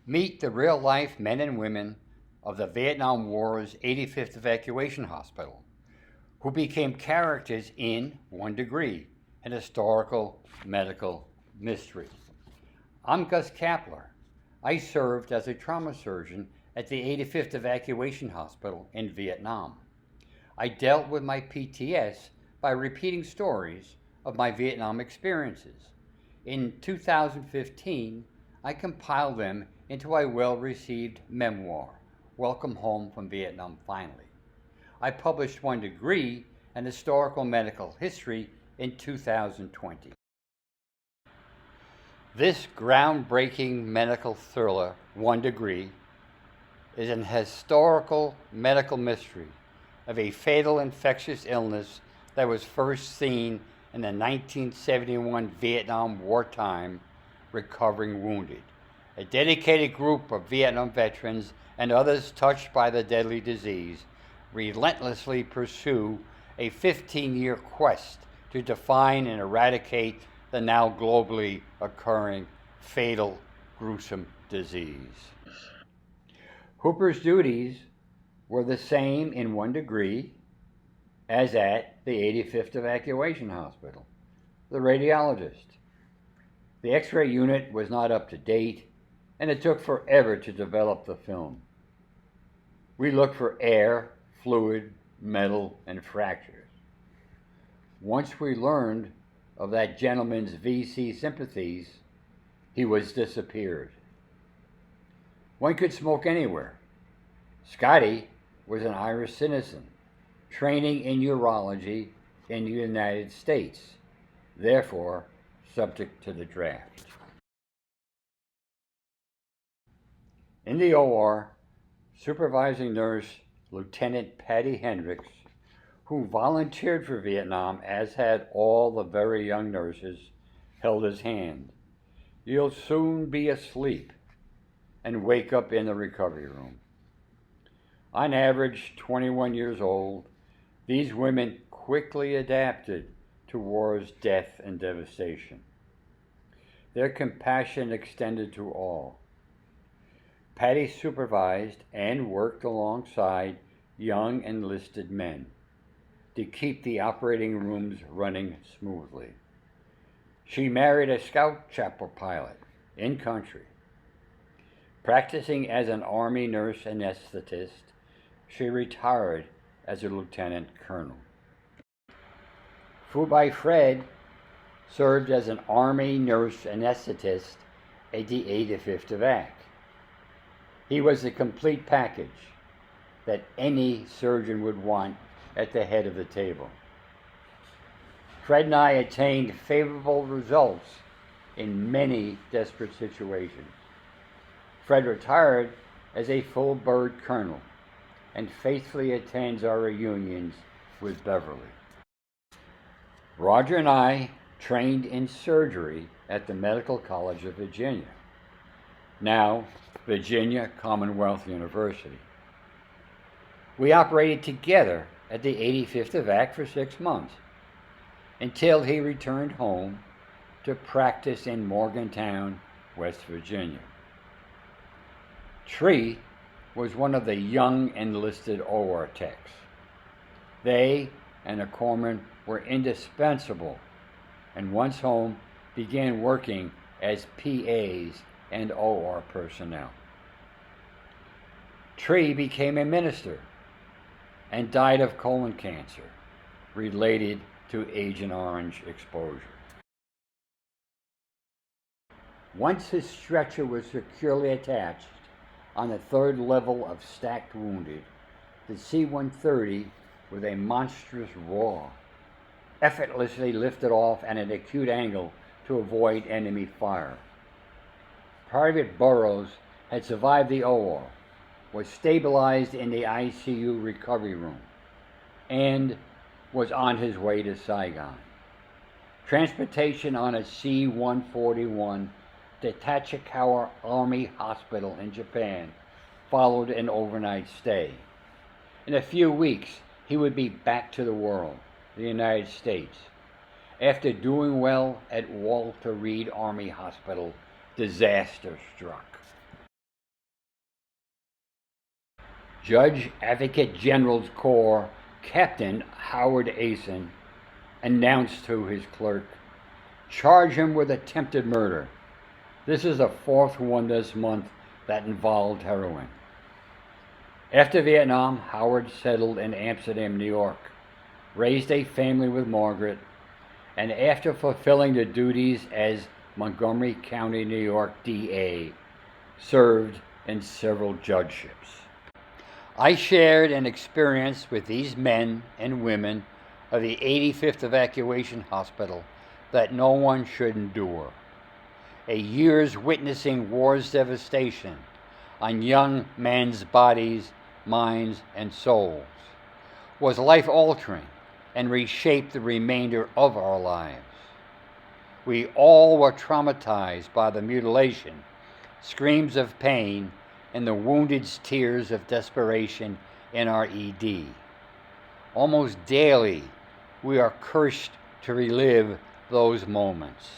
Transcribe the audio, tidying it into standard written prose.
Meet the real-life men and women of the Vietnam War's 85th Evacuation Hospital, who became characters in 1 Degree, an historical medical mystery. I'm Gus Kapler. I served as a trauma surgeon at the 85th Evacuation Hospital in Vietnam. I dealt with my PTS by repeating stories of my Vietnam experiences. In 2015, I compiled them into a well-received memoir, Welcome Home from Vietnam Finally. I published 1 Degree, an historical medical history, in 2020. This groundbreaking medical thriller, 1 Degree, is an historical medical mystery of a fatal infectious illness that was first seen in the 1971 Vietnam wartime recovering wounded. A dedicated group of Vietnam veterans and others touched by the deadly disease relentlessly pursue a 15-year quest to define and eradicate the now globally occurring fatal, gruesome disease. Hooper's duties were the same in 1 Degree as at the 85th Evacuation Hospital. The radiologist. The X-ray unit was not up to date, and it took forever to develop the film. We looked for air, fluid, metal, and fractures. Once we learned of that gentleman's VC sympathies, he was disappeared. One could smoke anywhere. Scotty was an Irish citizen, training in urology in the United States, therefore subject to the draft. In the OR, supervising nurse Lieutenant Patty Hendricks, who volunteered for Vietnam, as had all the very young nurses, held his hand. "You'll soon be asleep and wake up in the recovery room." On average, 21 years old, these women quickly adapted to war's death and devastation. Their compassion extended to all. Patty supervised and worked alongside young enlisted men to keep the operating rooms running smoothly. She married a scout chopper pilot in country. Practicing as an Army nurse anesthetist, she retired as a lieutenant colonel. Fubai Fred served as an Army nurse anesthetist at the 85th Evac. He was the complete package that any surgeon would want at the head of the table. Fred and I attained favorable results in many desperate situations. Fred retired as a full bird colonel and faithfully attends our reunions with Beverly. Roger and I trained in surgery at the Medical College of Virginia, now Virginia Commonwealth University. We operated together at the 85th Evac for 6 months until he returned home to practice in Morgantown, West Virginia. Tree was one of the young enlisted OR techs. They and a corpsman were indispensable, and once home began working as PAs and OR personnel. Tree became a minister and died of colon cancer related to Agent Orange exposure. Once his stretcher was securely attached on the 3rd level of stacked wounded, the C-130, with a monstrous roar, effortlessly lifted off at an acute angle to avoid enemy fire. Private Burroughs had survived the OR, was stabilized in the ICU recovery room, and was on his way to Saigon. Transportation on a C-141 to Tachikawa Army Hospital in Japan followed an overnight stay. In a few weeks, he would be back to the world, the United States. After doing well at Walter Reed Army Hospital, disaster struck. Judge Advocate General's Corps Captain Howard Asen announced to his clerk, "Charge him with attempted murder." This is the fourth one this month that involved heroin. After Vietnam, Howard settled in Amsterdam, New York, raised a family with Margaret, and after fulfilling the duties as Montgomery County, New York DA, served in several judgeships. I shared an experience with these men and women of the 85th Evacuation Hospital that no one should endure. A year's witnessing war's devastation on young men's bodies, minds, and souls was life-altering and reshaped the remainder of our lives. We all were traumatized by the mutilation, screams of pain, and the wounded's tears of desperation in our ED. Almost daily, we are cursed to relive those moments.